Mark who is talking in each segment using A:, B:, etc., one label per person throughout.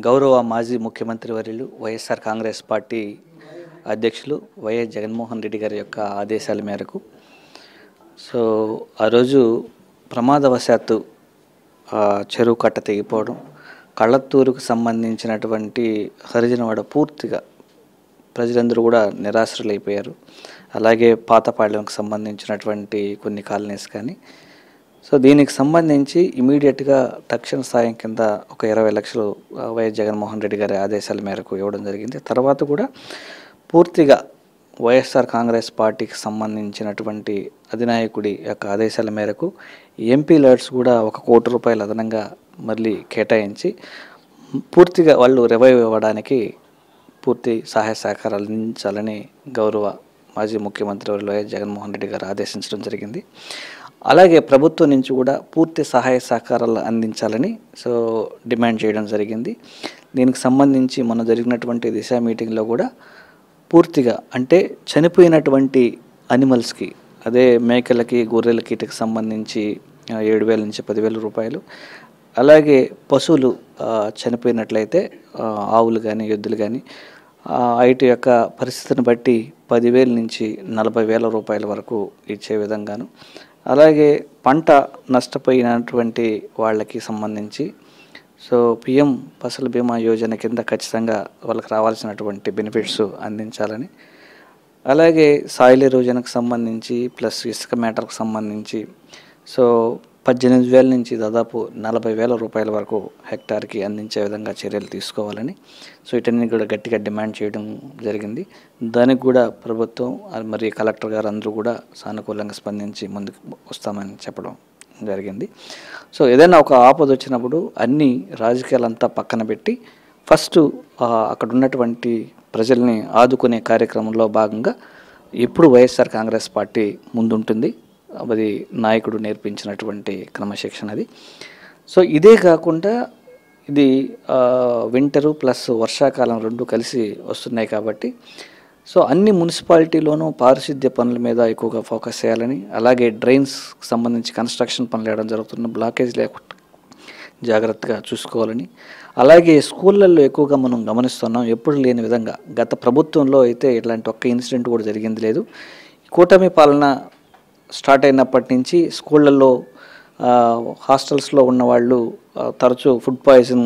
A: గౌరవ మాజీ ముఖ్యమంత్రి వర్యులు వైఎస్ఆర్ కాంగ్రెస్ పార్టీ అధ్యక్షులు వైఎస్ జగన్మోహన్ రెడ్డి గారి యొక్క ఆదేశాల మేరకు ఆ రోజు ప్రమాదవశాత్తు చెరువు కట్ట తెగిపోవడం, కళ్ళత్తూరుకు సంబంధించినటువంటి హరిజనవాడ పూర్తిగా ప్రజలందరూ కూడా నిరాశ్రులైపోయారు. అలాగే పాతపాళ్యంకు సంబంధించినటువంటి కొన్ని కాలనీస్ కానీ దీనికి సంబంధించి ఇమీడియట్గా తక్షణ సాయం కింద ఒక 20 లక్షలు వైఎస్ జగన్మోహన్ రెడ్డి గారి ఆదేశాల మేరకు ఇవ్వడం జరిగింది. తర్వాత కూడా పూర్తిగా వైఎస్ఆర్ కాంగ్రెస్ పార్టీకి సంబంధించినటువంటి అధినాయకుడి యొక్క ఆదేశాల మేరకు ఎంపీ లీడర్స్ కూడా 1 కోటి రూపాయలు అదనంగా మళ్ళీ కేటాయించి పూర్తిగా వాళ్ళు రివైవ్ ఇవ్వడానికి పూర్తి సహాయ సహకారాలు అందించాలని గౌరవ మాజీ ముఖ్యమంత్రి వైఎస్ జగన్మోహన్ రెడ్డి గారు ఆదేశించడం జరిగింది. అలాగే ప్రభుత్వం నుంచి కూడా పూర్తి సహాయ సహకారాలు అందించాలని డిమాండ్ చేయడం జరిగింది. దీనికి సంబంధించి మొన్న జరిగినటువంటి దిశ మీటింగ్లో కూడా పూర్తిగా అంటే చనిపోయినటువంటి అనిమల్స్కి, అదే మేకలకి, గొర్రెలకి వీటికి సంబంధించి 7,000 నుంచి 10,000 రూపాయలు, అలాగే పశువులు చనిపోయినట్లయితే ఆవులు కానీ ఎద్దులు కానీ వాటి యొక్క పరిస్థితిని బట్టి 10,000 నుంచి 40,000 రూపాయల వరకు ఇచ్చే విధంగాను, అలాగే పంట నష్టపోయినటువంటి వాళ్ళకి సంబంధించి పిఎం ఫసల్ బీమా యోజన కింద ఖచ్చితంగా వాళ్ళకి రావాల్సినటువంటి బెనిఫిట్స్ అందించాలని, అలాగే సాయిల్ ఎరోజన్కి సంబంధించి ప్లస్ ఇసుక మ్యాటర్కి సంబంధించి 18,000 నుంచి దాదాపు 40,000 రూపాయల వరకు హెక్టార్కి అందించే విధంగా చర్యలు తీసుకోవాలని వీటన్ని కూడా గట్టిగా డిమాండ్ చేయడం జరిగింది. దానికి కూడా ప్రభుత్వం మరి కలెక్టర్ గారు అందరూ కూడా సానుకూలంగా స్పందించి ముందుకు వస్తామని చెప్పడం జరిగింది. ఏదైనా ఒక ఆపద వచ్చినప్పుడు అన్ని రాజకీయాలంతా పక్కన పెట్టి ఫస్ట్ అక్కడ ఉన్నటువంటి ప్రజల్ని ఆదుకునే కార్యక్రమంలో భాగంగా ఎప్పుడు వైఎస్ఆర్ కాంగ్రెస్ పార్టీ ముందుంటుంది. అది నాయకుడు నేర్పించినటువంటి క్రమశిక్షణ అది. ఇదే కాకుండా ఇది వింటరు ప్లస్ వర్షాకాలం రెండు కలిసి వస్తున్నాయి కాబట్టి అన్ని మున్సిపాలిటీలోనూ పారిశుద్ధ్య పనుల మీద ఎక్కువగా ఫోకస్ చేయాలని, అలాగే డ్రైన్స్కి సంబంధించి కన్స్ట్రక్షన్ పనులు వేయడం జరుగుతున్న బ్లాకేజ్ లేకుండా జాగ్రత్తగా చూసుకోవాలని, అలాగే స్కూళ్ళల్లో ఎక్కువగా మనం గమనిస్తున్నాం ఎప్పుడు లేని విధంగా గత ప్రభుత్వంలో అయితే ఇట్లాంటి ఒక్క ఇన్సిడెంట్ కూడా జరిగింది లేదు. కూటమి పాలన స్టార్ట్ అయినప్పటి నుంచి స్కూళ్ళల్లో హాస్టల్స్లో ఉన్నవాళ్ళు తరచూ ఫుడ్ పాయిజన్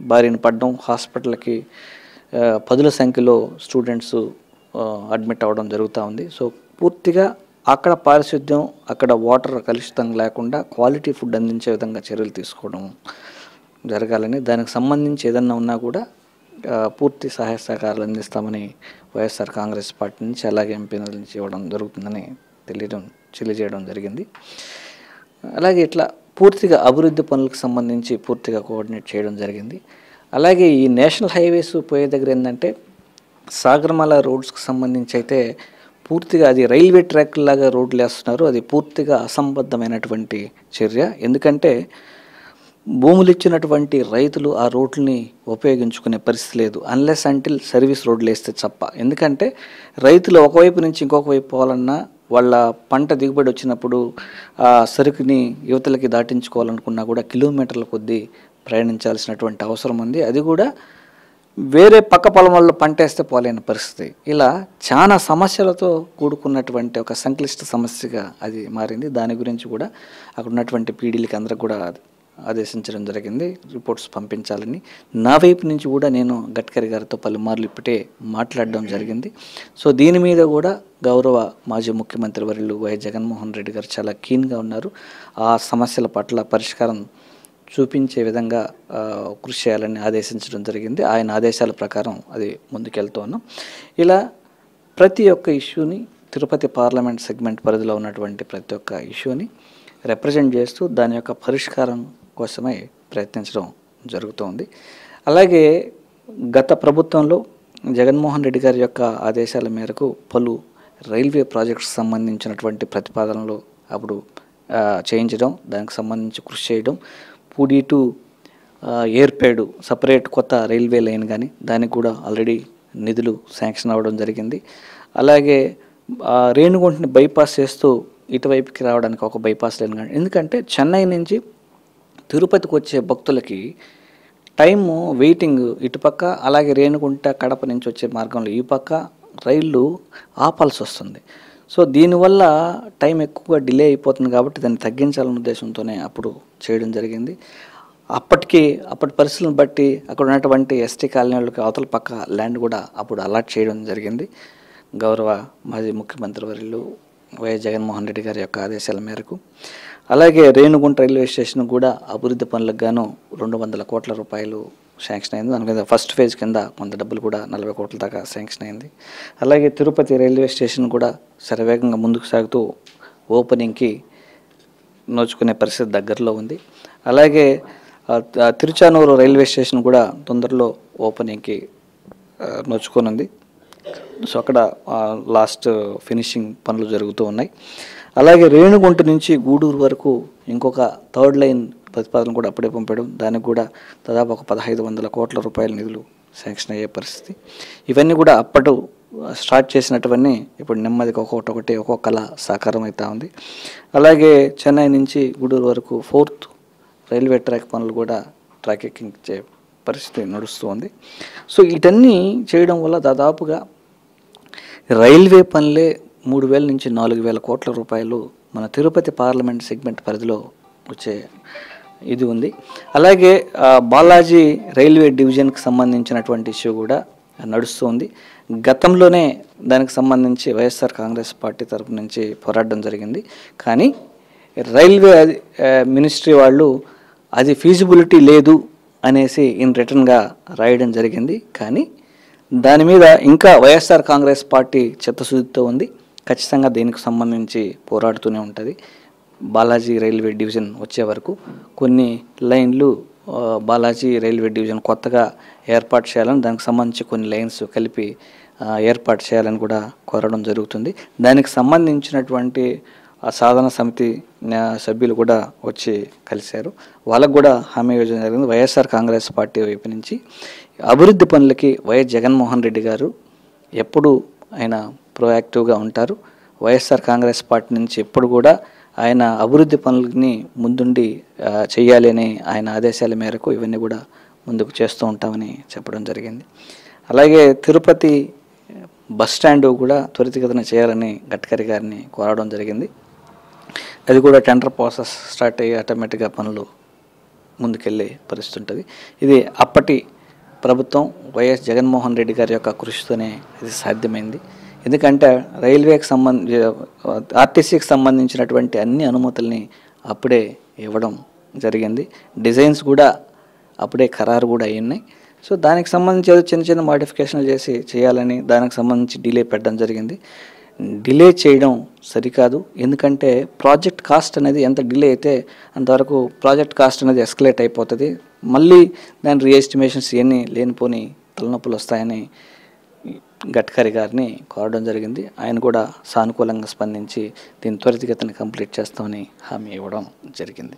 A: బారిన పడడం, హాస్పిటల్కి 10ల సంఖ్యలో స్టూడెంట్స్ అడ్మిట్ అవ్వడం జరుగుతూ ఉంది. పూర్తిగా అక్కడ పారిశుద్ధ్యం, అక్కడ వాటర్ కలుషితం లేకుండా క్వాలిటీ ఫుడ్ అందించే విధంగా చర్యలు తీసుకోవడం జరగాలని, దానికి సంబంధించి ఏదన్నా ఉన్నా కూడా పూర్తి సహాయ సహకారాలు అందిస్తామని వైఎస్ఆర్ కాంగ్రెస్ పార్టీ నుంచి అలాగే ఎంపీ నుంచి ఇవ్వడం జరుగుతుందని తెలియజేయడం జరిగింది. అలాగే ఇట్లా పూర్తిగా అభివృద్ధి పనులకు సంబంధించి పూర్తిగా కోఆర్డినేట్ చేయడం జరిగింది. అలాగే ఈ నేషనల్ హైవేస్ పోయే దగ్గర ఏంటంటే సాగర్మాల రోడ్స్కి సంబంధించి అయితే పూర్తిగా అది రైల్వే ట్రాక్ లాగా రోడ్లు వేస్తున్నారు. అది పూర్తిగా అసంబద్ధమైనటువంటి చర్య. ఎందుకంటే భూములు ఇచ్చినటువంటి రైతులు ఆ రోడ్లని ఉపయోగించుకునే పరిస్థితి లేదు అన్లెస్ అంటిల్ సర్వీస్ రోడ్లు వేస్తే తప్ప. ఎందుకంటే రైతులు ఒకవైపు నుంచి ఇంకొక వైపు పోవాలన్నా, వాళ్ళ పంట దిగుబడి వచ్చినప్పుడు ఆ సరుకుని యువతలకి దాటించుకోవాలనుకున్నా కూడా కిలోమీటర్ల కొద్దీ ప్రయాణించాల్సినటువంటి అవసరం ఉంది. అది కూడా వేరే పక్క పొలంలో పంట వేస్తే పోలేని పరిస్థితి. ఇలా చాలా సమస్యలతో కూడుకున్నటువంటి ఒక సంక్లిష్ట సమస్యగా అది మారింది. దాని గురించి కూడా అక్కడ ఉన్నటువంటి పీడీలకి అందరికి కూడా ఆదేశించడం జరిగింది రిపోర్ట్స్ పంపించాలని. నా వైపు నుంచి కూడా నేను గడ్కరీ గారితో పలుమార్లు ఇప్పటే మాట్లాడడం జరిగింది. దీని మీద కూడా గౌరవ మాజీ ముఖ్యమంత్రి వర్యులు వైఎస్ జగన్మోహన్ రెడ్డి గారు చాలా కీన్గా ఉన్నారు. ఆ సమస్యల పట్ల పరిష్కారం చూపించే విధంగా కృషి చేయాలని ఆదేశించడం జరిగింది. ఆయన ఆదేశాల ప్రకారం అది ముందుకెళ్తూ ఉన్నాం. ఇలా ప్రతి ఒక్క ఇష్యూని తిరుపతి పార్లమెంట్ సెగ్మెంట్ పరిధిలో ఉన్నటువంటి ప్రతి ఒక్క ఇష్యూని రిప్రజెంట్ చేస్తూ దాని యొక్క పరిష్కారం కోసమై ప్రయత్నించడం జరుగుతోంది. అలాగే గత ప్రభుత్వంలో జగన్మోహన్ రెడ్డి గారి యొక్క ఆదేశాల మేరకు పలు రైల్వే ప్రాజెక్ట్స్ సంబంధించినటువంటి ప్రతిపాదనలు అప్పుడు చేయించడం, దానికి సంబంధించి కృషి చేయడం, పూడి టు ఏర్పేడు సపరేట్ కొత్త రైల్వే లైన్ కానీ దానికి కూడా ఆల్రెడీ నిధులు శాంక్షన్ అవ్వడం జరిగింది. అలాగే రేణుగుంటని బైపాస్ చేస్తూ ఇటువైపుకి రావడానికి ఒక బైపాస్ లైన్ కానీ, ఎందుకంటే చెన్నై నుంచి తిరుపతికి వచ్చే భక్తులకి టైము వెయిటింగ్ ఇటుపక్క, అలాగే రేణుగుంట కడప నుంచి వచ్చే మార్గంలో ఈ పక్క రైళ్ళు ఆపాల్సి వస్తుంది. సో దీనివల్ల టైం ఎక్కువగా డిలే అయిపోతుంది కాబట్టి దాన్ని తగ్గించాలనే ఉద్దేశంతోనే అప్పుడు చేయడం జరిగింది. అప్పటి పరిస్థితులను బట్టి అక్కడ ఉన్నటువంటి ఎస్టీ కాలనీ వాళ్ళకి అవతల పక్క ల్యాండ్ కూడా అప్పుడు అలాట్ చేయడం జరిగింది. గౌరవ మాజీ ముఖ్యమంత్రి వర్యులు వైఎస్ జగన్మోహన్ రెడ్డి గారి యొక్క ఆదేశాల మేరకు. అలాగే రేణుగుంట రైల్వే స్టేషన్ కూడా అభివృద్ధి పనులకు గాను 200 కోట్ల రూపాయలు శాంక్షన్ అయింది. దాని మీద ఫస్ట్ ఫేజ్ కింద కొంత డబ్బులు కూడా 40 కోట్ల దాకా శాంక్షన్ అయింది. అలాగే తిరుపతి రైల్వే స్టేషన్ కూడా శరవేగంగా ముందుకు సాగుతూ ఓపెనింగ్కి నోచుకునే పరిస్థితి దగ్గరలో ఉంది. అలాగే తిరుచానూరు రైల్వే స్టేషన్ కూడా తొందరలో ఓపెనింగ్కి నోచుకొనుంది. సో అక్కడ లాస్ట్ ఫినిషింగ్ పనులు జరుగుతూ ఉన్నాయి. అలాగే రేణుగుంట నుంచి గూడూరు వరకు ఇంకొక థర్డ్ లైన్ ప్రతిపాదన కూడా అప్పుడే పంపడం, దానికి కూడా దాదాపు ఒక 1500 కోట్ల రూపాయల నిధులు శాంక్షన్ అయ్యే పరిస్థితి. ఇవన్నీ కూడా అప్పటి స్టార్ట్ చేసినటువన్నీ ఇప్పుడు నెమ్మదిగా ఒక్కొక్కలా సాకారం అవుతూ ఉంది. అలాగే చెన్నై నుంచి గూడూరు వరకు 4th రైల్వే ట్రాక్ పనులు కూడా ట్రాక్ ఎక్కించే పరిస్థితి నడుస్తూ ఉంది. సో వీటన్నీ చేయడం వల్ల దాదాపుగా రైల్వే పనులే 3000 నుంచి 4000 కోట్ల రూపాయలు మన తిరుపతి పార్లమెంట్ సెగ్మెంట్ పరిధిలో వచ్చే ఇది ఉంది. అలాగే బాలాజీ రైల్వే డివిజన్కి సంబంధించినటువంటి ఇష్యూ కూడా నడుస్తూ ఉంది. గతంలోనే దానికి సంబంధించి వైఎస్ఆర్ కాంగ్రెస్ పార్టీ తరపు నుంచి పోరాడడం జరిగింది. కానీ రైల్వే మినిస్ట్రీ వాళ్ళు అది ఫీజిబిలిటీ లేదు అనేసి ఇన్ రిటర్న్గా రాయడం జరిగింది. కానీ దాని మీద ఇంకా వైఎస్ఆర్ కాంగ్రెస్ పార్టీ చిత్తశుద్ధితో ఉంది. ఖచ్చితంగా దీనికి సంబంధించి పోరాడుతూనే ఉంటుంది. బాలాజీ రైల్వే డివిజన్ వచ్చే వరకు కొన్ని లైన్లు బాలాజీ రైల్వే డివిజన్ కొత్తగా ఏర్పాటు చేయాలని, దానికి సంబంధించి కొన్ని లైన్స్ కలిపి ఏర్పాటు చేయాలని కూడా కోరడం జరుగుతుంది. దానికి సంబంధించినటువంటి సాధన సమితి సభ్యులు కూడా వచ్చి కలిశారు. వాళ్ళకు కూడా హామీ ఇవ్వడం జరిగింది. వైఎస్ఆర్ కాంగ్రెస్ పార్టీ వైపు నుంచి అభివృద్ధి పనులకి వైఎస్ జగన్మోహన్ రెడ్డి గారు ఎప్పుడు ఆయన ప్రోయాక్టివ్గా ఉంటారు. వైఎస్ఆర్ కాంగ్రెస్ పార్టీ నుంచి ఎప్పుడు కూడా ఆయన అభివృద్ధి పనులని ముందుండి చేయాలి అని ఆయన ఆదేశాల మేరకు ఇవన్నీ కూడా ముందుకు చేస్తూ ఉంటామని చెప్పడం జరిగింది. అలాగే తిరుపతి బస్ స్టాండ్ కూడా త్వరితగతిన చేయాలని గడ్కరీ గారిని కోరడం జరిగింది. అది కూడా టెండర్ ప్రాసెస్ స్టార్ట్ అయ్యి ఆటోమేటిక్గా పనులు ముందుకెళ్ళే పరిస్థితి ఉంటుంది. ఇది అప్పటి ప్రభుత్వం వైఎస్ జగన్మోహన్ రెడ్డి గారి యొక్క కృషితోనే ఇది సాధ్యమైంది. ఎందుకంటే రైల్వేకి ఆర్టీసీకి సంబంధించినటువంటి అన్ని అనుమతుల్ని అప్పుడే ఇవ్వడం జరిగింది. డిజైన్స్ కూడా అప్పుడే ఖరారు కూడా అయ్యాయి. సో దానికి సంబంధించి ఏదో చిన్న చిన్న మోడిఫికేషన్లు చేసి చేయాలని దానికి సంబంధించి డిలే పెట్టడం జరిగింది. డిలే చేయడం సరికాదు. ఎందుకంటే ప్రాజెక్ట్ కాస్ట్ అనేది ఎంత డిలే అయితే అంతవరకు ప్రాజెక్ట్ కాస్ట్ అనేది ఎస్కలేట్ అయిపోతుంది. మళ్ళీ దాని రీఎస్టిమేషన్స్ ఇవన్నీ లేనిపోని తలనొప్పులు వస్తాయని గడ్కరీ గారిని కోరడం జరిగింది. ఆయన కూడా సానుకూలంగా స్పందించి దీన్ని త్వరితగతిన కంప్లీట్ చేస్తామని హామీ ఇవ్వడం జరిగింది.